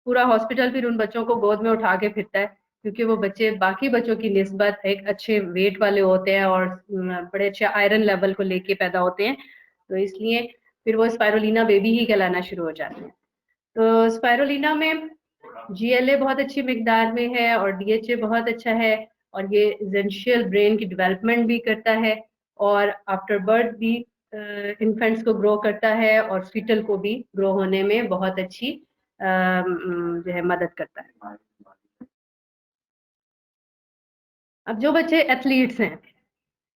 पूरा हॉस्पिटल फिर उन बच्चों को गोद में उठा के फिरता है, क्योंकि वो बच्चे बाकी बच्चों की निस्बत एक अच्छे वेट वाले होते हैं और बड़े अच्छे आयरन लेवल को लेके पैदा होते हैं। तो इसलिए फिर वो स्पाइरुलिना बेबी ही कहलाना शुरू हो जाते हैं। तो स्पाइरुलिना में जीएलए बहुत अच्छी मिकदार में है और डीएचए बहुत अच्छा है और ये एसेंशियल ब्रेन की डेवलपमेंट भी करता है और आफ्टर बर्थ भी इन्फेंट्स को ग्रो करता है और फीटल को भी ग्रो होने में बहुत अच्छी जो है मदद करता है। अब जो बच्चे एथलीट्स हैं,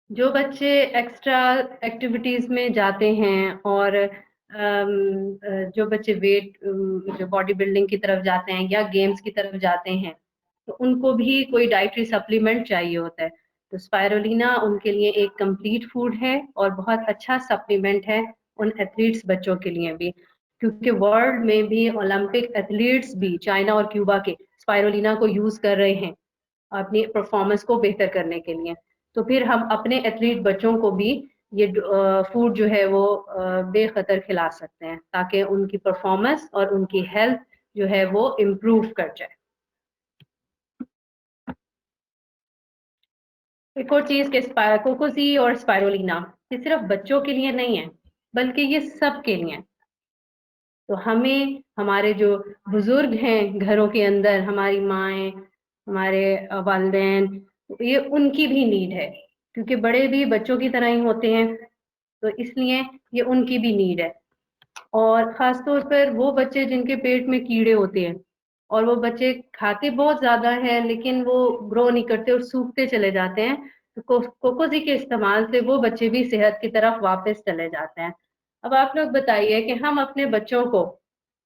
जो बच्चे एक्स्ट्रा एक्टिविटीज़ में जाते हैं और जो बच्चे जो बॉडी बिल्डिंग की तरफ जाते हैं या गेम्स की तरफ जाते हैं, तो उनको भी कोई डाइटरी सप्लीमेंट चाहिए होता है। तो स्पाइरुलिना उनके लिए एक कंप्लीट फूड है और बहुत अच्छा सप्लीमेंट है उन एथलीट्स बच्चों के लिए भी, क्योंकि वर्ल्ड में भी ओलंपिक एथलीट्स भी चाइना और क्यूबा के स्पाइरुलिना को यूज़ कर रहे हैं अपनी परफॉर्मेंस को बेहतर करने के लिए। तो फिर हम अपने एथलीट बच्चों को भी ये फूड जो है वो बेखतर खिला सकते हैं, ताकि उनकी परफॉर्मेंस और उनकी हेल्थ जो है वो इम्प्रूव कर जाए। एक और चीज़ कि कोकोज़ी और स्पाइरुलिना ये सिर्फ बच्चों के लिए नहीं है, बल्कि ये सब के लिए है। तो हमें हमारे जो बुजुर्ग हैं घरों के अंदर, हमारी माएँ, हमारे वालिदैन, ये उनकी भी नीड है, क्योंकि बड़े भी बच्चों की तरह ही होते हैं, तो इसलिए ये उनकी भी नीड है। और ख़ास तौर पर वो बच्चे जिनके पेट में कीड़े होते हैं और वो बच्चे खाते बहुत ज़्यादा हैं, लेकिन वो ग्रो नहीं करते और सूखते चले जाते हैं, तो कोकोज़ी के इस्तेमाल से वो बच्चे भी सेहत की तरफ वापस चले जाते हैं। अब आप लोग बताइए कि हम अपने बच्चों को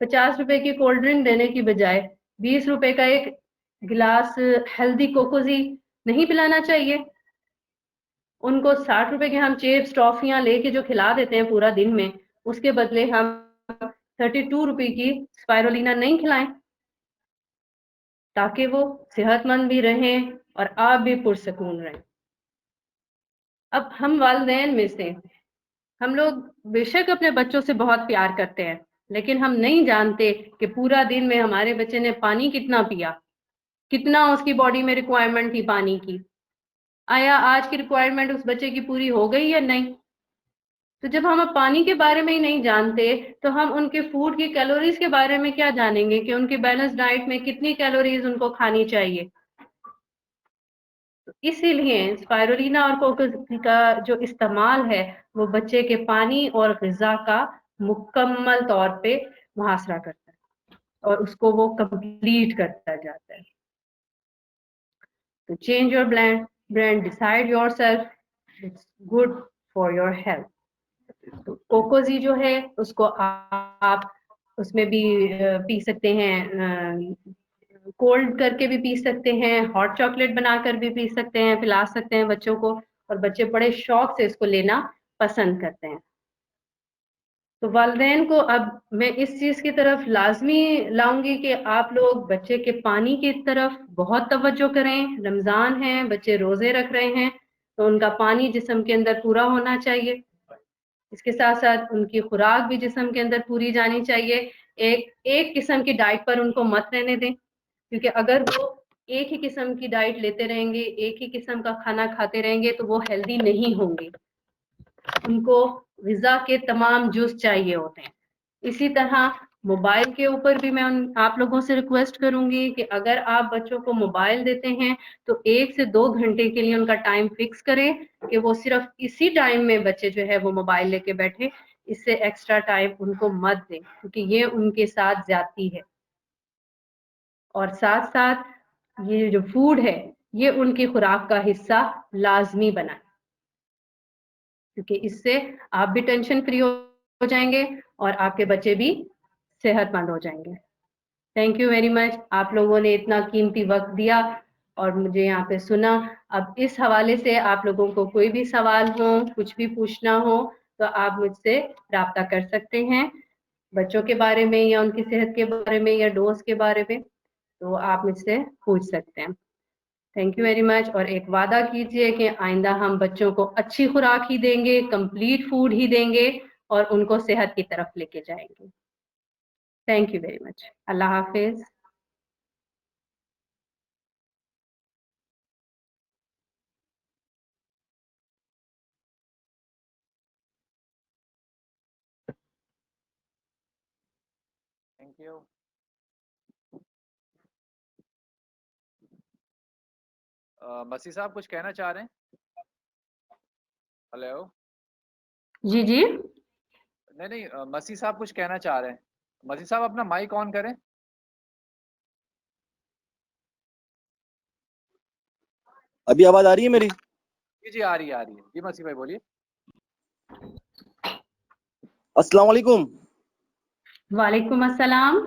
₹50 की कोल्ड ड्रिंक देने की बजाय ₹20 का एक गिलास हेल्दी कोकोज़ी नहीं पिलाना चाहिए? उनको ₹60 के हम चिप्स, टॉफ़ियाँ लेके जो खिला देते हैं पूरा दिन में, उसके बदले हम ₹32 की स्पाइरुलिना नहीं खिलाएँ, ताकि वो सेहतमंद भी रहें और आप भी पुरसकून रहें। अब हम वालिदैन में से हम लोग बेशक अपने बच्चों से बहुत प्यार करते हैं, लेकिन हम नहीं जानते कि पूरा दिन में हमारे बच्चे ने पानी कितना पिया, कितना उसकी बॉडी में रिक्वायरमेंट थी पानी की, आया आज की रिक्वायरमेंट उस बच्चे की पूरी हो गई या नहीं। तो जब हम अब पानी के बारे में ही नहीं जानते, तो हम उनके फूड की कैलोरीज के बारे में क्या जानेंगे कि उनकी बैलेंस डाइट में कितनी कैलोरीज उनको खानी चाहिए। तो इसीलिए स्पाइरुलिना और कोकोस का जो इस्तेमाल है, वो बच्चे के पानी और ग़िज़ा का मुकम्मल तौर पे मुहासरा करता है और उसको वो कंप्लीट करता जाता है। तो change your brand, decide yourself, it's good for your health. तो कोकोजी जो है उसको आप उसमें भी पी सकते हैं, कोल्ड करके भी पी सकते हैं, हॉट चॉकलेट बनाकर भी पी सकते हैं, पिला सकते हैं बच्चों को, और बच्चे बड़े शौक से इसको लेना पसंद करते हैं। तो वालिदैन को अब मैं इस चीज की तरफ लाजमी लाऊंगी कि आप लोग बच्चे के पानी की तरफ बहुत तवज्जो करें। रमजान है, बच्चे रोजे रख रहे हैं, तो उनका पानी जिस्म के अंदर पूरा होना चाहिए। इसके साथ साथ उनकी खुराक भी जिस्म के अंदर पूरी जानी चाहिए। एक एक किस्म की डाइट पर उनको मत रहने दें, क्योंकि अगर वो एक ही किस्म की डाइट लेते रहेंगे, एक ही किस्म का खाना खाते रहेंगे, तो वो हेल्दी नहीं होंगे। उनको ग़िज़ा के तमाम जुज़ चाहिए होते हैं। इसी तरह मोबाइल के ऊपर भी मैं आप लोगों से रिक्वेस्ट करूंगी कि अगर आप बच्चों को मोबाइल देते हैं, तो 1 से 2 घंटे के लिए उनका टाइम फिक्स करें कि वो सिर्फ इसी टाइम में बच्चे जो है वो मोबाइल लेके बैठे। इससे एक्स्ट्रा टाइम उनको मत दें, क्योंकि ये उनके साथ ज्यादती है। और साथ साथ ये जो फूड है, ये उनकी खुराक का हिस्सा लाजमी बनाएं, क्योंकि इससे आप भी टेंशन फ्री हो जाएंगे और आपके बच्चे भी सेहतमंद हो जाएंगे। थैंक यू वेरी मच, आप लोगों ने इतना कीमती वक्त दिया और मुझे यहाँ पे सुना। अब इस हवाले से आप लोगों को कोई भी सवाल हो, कुछ भी पूछना हो, तो आप मुझसे राब्ता कर सकते हैं, बच्चों के बारे में या उनकी सेहत के बारे में या डोज के बारे में, तो आप मुझसे पूछ सकते हैं। Thank you very much. और एक वादा कीजिए कि आइंदा हम बच्चों को अच्छी खुराक ही देंगे, कंप्लीट फूड ही देंगे और उनको सेहत की तरफ लेके जाएंगे। Thank you very much. अल्लाह हाफिज। Thank you. मसी साहब कुछ कहना चाह रहे हैं? हेलो। जी जी। नहीं, मसी साहब कुछ कहना चाह रहे हैं। मसी साहब अपना माइक ऑन करें। अभी आवाज आ रही है मेरी? जी जी, आ रही है, आ रही है जी। मसी भाई बोलिए। अस्सलाम वालेकुम। वालेकुम अस्सलाम।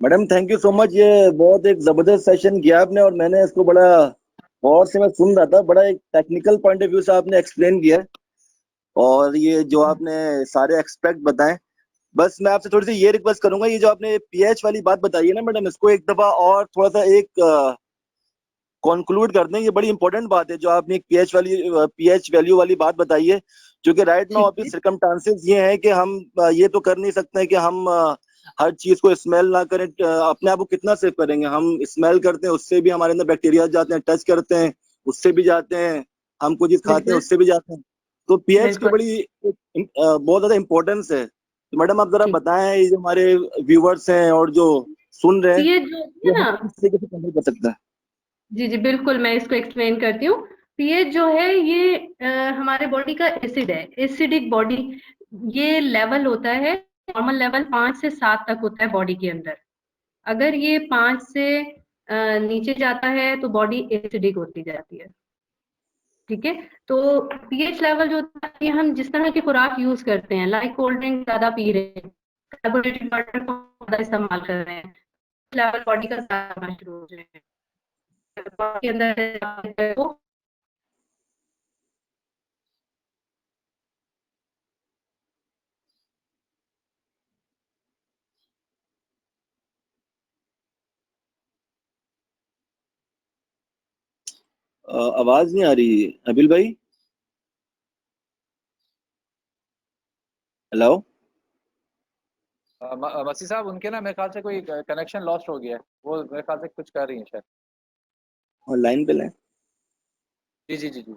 Madam thank you so much. ये बहुत एक जबरदस्त सेशन किया आपने और मैंने इसको बड़ा गौर से मैं सुन रहा था। बड़ा एक टेक्निकल पॉइंट ऑफ व्यू से आपने एक्सप्लेन किया है और ये जो आपने सारे एक्सपेक्ट बताएं। बस मैं आपसे थोड़ी सी ये रिक्वेस्ट करूंगा, ये जो आपने पीएच वाली बात बताई है ना मैडम, इसको एक दफा और थोड़ा सा एक कंक्लूड कर दें। ये बड़ी इंपॉर्टेंट बात है जो आपने पीएच वैल्यू वाली बात बताई है, क्योंकि राइट नाउ ठीक अभी है। सर्कमस्टांसेस ये हैं कि हम ये तो कर नहीं सकते हैं कि हम हर चीज को स्मेल ना करें। अपने आप को कितना सेव करेंगे? हम स्मेल करते हैं, उससे भी हमारे अंदर बैक्टीरिया जाते हैं, टच करते हैं उससे भी जाते हैं, हम कोई चीज खाते हैं बिल्कुल उससे भी जाते हैं। तो पीएच की बिल्कुल। बड़ी बहुत ज्यादा इंपॉर्टेंस है। तो मैडम आप जरा ठीक। बताएं, ये जो हमारे व्यूवर्स हैं और जो सुन रहे हैं, पीएच जो होती ये है हम ना, किस तरीके से कंट्रोल कर सकते हैं? जी जी बिल्कुल, मैं इसको एक्सप्लेन करती हूँ। पीएच जो है ये हमारे बॉडी का एसिड है, एसिडिक बॉडी। ये लेवल होता है, नॉर्मल लेवल 5 से 7 तक होता है बॉडी के अंदर। अगर ये 5 से नीचे जाता है तो बॉडी एसिडिक होती जाती है। ठीक है। तो पीएच लेवल जो होता है, हम जिस तरह की खुराक यूज करते हैं, लाइक कोल्ड ड्रिंक ज्यादा पी रहे हैं, कार्बोनेटेड वाटर को ज्यादा इस्तेमाल कर रहे हैं, लेवल बॉडी का ज्यादा होना शुरू हो जाएगा। के अंदर वो आवाज नहीं आ रही अबिल भाई। हेलो। मसी साहब उनके ना मेरे ख्याल से कोई कनेक्शन लॉस्ट हो गया है, वो मेरे ख्याल से कुछ कर रही हैं शायद। लाइन पे लें। जी जी जी जी।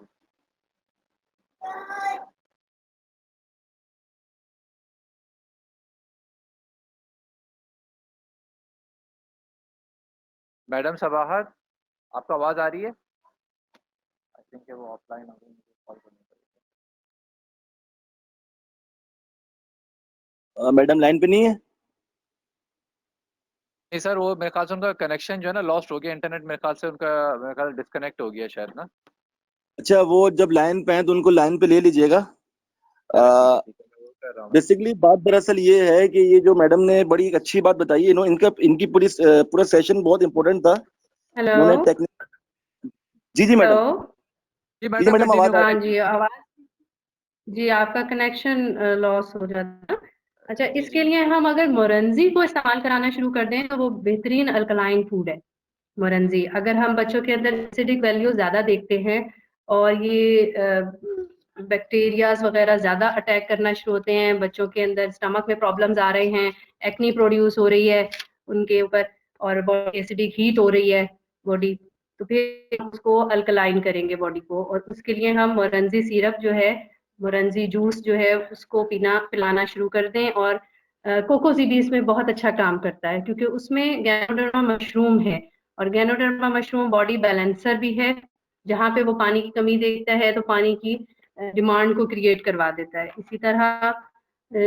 मैडम सबाहत, आपको आवाज आ रही है? आई थिंक वो ऑफलाइन हो गई, मुझे कॉल करनी पड़ेगी। मैडम लाइन पे नहीं है? नहीं सर, वो मेरे ख्याल से उनका कनेक्शन जो है ना लॉस्ट हो गया, इंटरनेट मेरे ख्याल से उनका मेरे ख्याल डिस्कनेक्ट हो गया शायद ना। अच्छा, वो जब लाइन पे हैं तो उनको लाइन पे ले लीजिएगा। चलो ठीक है, मैं वो कर रहा हूँ मैं। बेसिकली बात दरअसल ये है कि ये जो मैडम ने बड़ी अच्छी बात बताई है, इनका इनकी पूरा सेशन बहुत इंपॉर्टेंट था। हेलो उन्होंने टेक्निक। जी जी मैडम। हेलो। जी जी जी मैडम मैडम, कंटिन्यू आवाज आ हाँ रही करें। जी, आवाज। जी, आपका कनेक्शन लॉस हो जाता है। अच्छा, जी इसके जी लिए हम अगर मोरंजी को इस्तेमाल कराना शुरू कर दें तो वो बेहतरीन अल्कलाइन फूड है। मोरंजी, अगर हम बच्चों के अंदर एसिडिक वैल्यू ज्यादा देखते हैं और ये बैक्टीरियाज वगैरह ज्यादा अटैक करना शुरू होते हैं, बच्चों के अंदर स्टमक में प्रॉब्लम्स आ रहे हैं, एक्नी प्रोड्यूस हो रही है उनके ऊपर, और बॉडी एसिडिक हीट हो रही है बॉडी, तो फिर हम उसको अल्कलाइन करेंगे बॉडी को, और उसके लिए हम मोरंजी सिरप जो है, मोरंजी जूस जो है, उसको पिलाना शुरू कर दें। और कोकोसीडी इसमें बहुत अच्छा काम करता है क्योंकि उसमें गैनोडर्मा मशरूम है, और गैनोडर्मा मशरूम बॉडी बैलेंसर भी है। जहाँ पे वो पानी की कमी देखता है तो पानी की डिमांड को क्रिएट करवा देता है। इसी तरह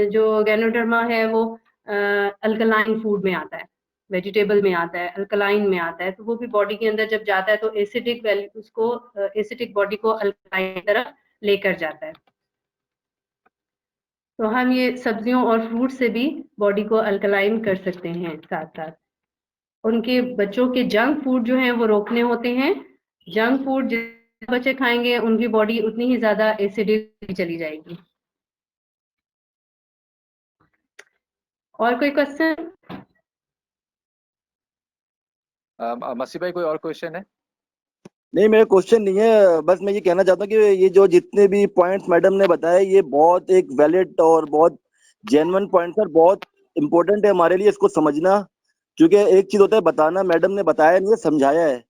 जो गैनोडर्मा है वो अल्कलाइन फूड में आता है, वेजिटेबल में आता है, अल्कलाइन में आता है, तो वो भी बॉडी के अंदर जब जाता है तो एसिडिक वैल्यू उसको, एसिडिक बॉडी को अल्कलाइन तरफ लेकर जाता है। तो हम ये सब्जियों और फ्रूट से भी बॉडी को अल्कलाइन कर सकते हैं। साथ साथ उनके बच्चों के जंक फूड जो हैं वो रोकने होते हैं। जंक फूड जितने बच्चे खाएंगे उनकी बॉडी उतनी ही ज्यादा एसिडिक चली जाएगी। और कोई क्वेश्चन? मसी भाई कोई और क्वेश्चन है? नहीं, मेरा क्वेश्चन नहीं है, बस मैं ये कहना चाहता हूँ कि ये जो जितने भी पॉइंट्स मैडम ने बताए ये बहुत एक वैलिड और बहुत जेन्युइन पॉइंट्स और बहुत इंपॉर्टेंट है हमारे लिए इसको समझना। क्योंकि एक चीज होता है बताना, मैडम ने बताया नहीं है, समझाया है।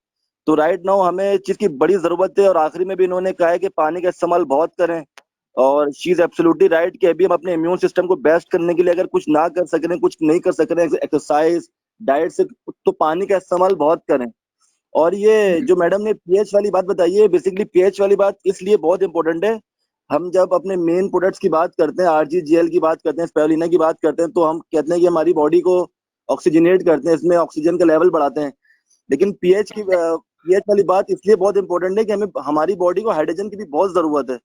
तो राइट नाउ हमें इस चीज की बड़ी जरूरत है, और आखिरी में भी इन्होंने कहा है कि पानी का इस्तेमाल बहुत करें। और शी इज एब्सोल्युटली राइट कि अभी हम अपने इम्यून सिस्टम को बेस्ट करने के लिए अगर कुछ ना कर सक रहे हैं, कुछ नहीं कर सक रहे हैं एक्सरसाइज डाइट से, तो पानी का इस्तेमाल बहुत करें। और ये जो मैडम ने पीएच वाली बात बताई है, बेसिकली पीएच वाली बात इसलिए बहुत इंपॉर्टेंट है। हम जब अपने मेन प्रोडक्ट्स की बात करते हैं, आरजीजीएल की बात करते हैं, स्पारुलिना की बात करते हैं, तो हम कहते हैं कि हमारी बॉडी को ऑक्सीजनेट करते हैं, इसमें ऑक्सीजन का लेवल बढ़ाते हैं। लेकिन पीएच वाली बात इसलिए बहुत इंपॉर्टेंट है कि हमें हमारी बॉडी को हाइड्रोजन की भी बहुत जरूरत है।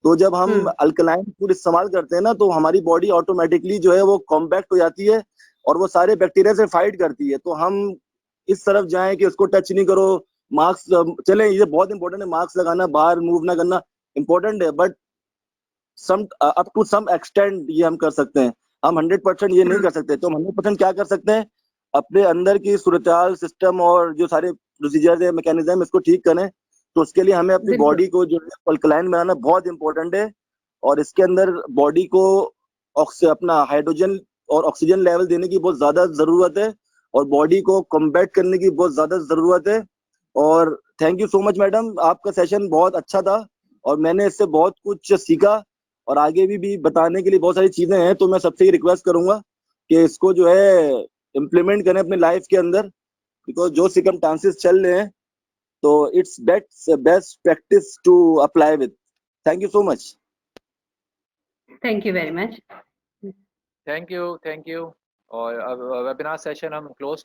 तो जब हम अल्कलाइन फूड इस्तेमाल करते हैं ना, तो हमारी बॉडी ऑटोमेटिकली जो है वो कॉम्पैक्ट हो जाती है और वो सारे बैक्टीरिया से फाइट करती है। तो हम इस तरफ जाएं कि उसको टच नहीं करो। मास्क चले, ये बहुत इंपॉर्टेंट है, मास्क लगाना, बाहर मूव ना करना इंपॉर्टेंट है, but some up to some extent ये हम कर सकते हैं। हम 100% ये नहीं कर सकते, तो हम 100% क्या कर सकते हैं, अपने अंदर की सूरत सिस्टम और जो सारे प्रोसीजर है, मैकेनिज्म, इसको ठीक करें। तो उसके लिए हमें अपनी बिल्कुल। बॉडी को जो है अल्कलाइन बनाना बहुत इंपॉर्टेंट है। और इसके अंदर बॉडी को अपना हाइड्रोजन और ऑक्सीजन लेवल देने की बहुत ज्यादा जरूरत है, और बॉडी को कॉम्बैट करने की बहुत ज्यादा जरूरत है। और thank you so much madam, आपका सेशन बहुत अच्छा था और मैंने इससे बहुत कुछ सीखा। और आगे भी बताने के लिए बहुत सारी चीजें हैं, तो मैं सबसे ही रिक्वेस्ट करूंगा कि इसको जो है इम्प्लीमेंट करें अपने लाइफ के अंदर, बिकॉज जो सिकमस्टांसेस चल रहे हैं, तो it's best practice to apply with. Thank you so much. Thank you very much. Thank you. और अब वेबिनार सेशन हम क्लोज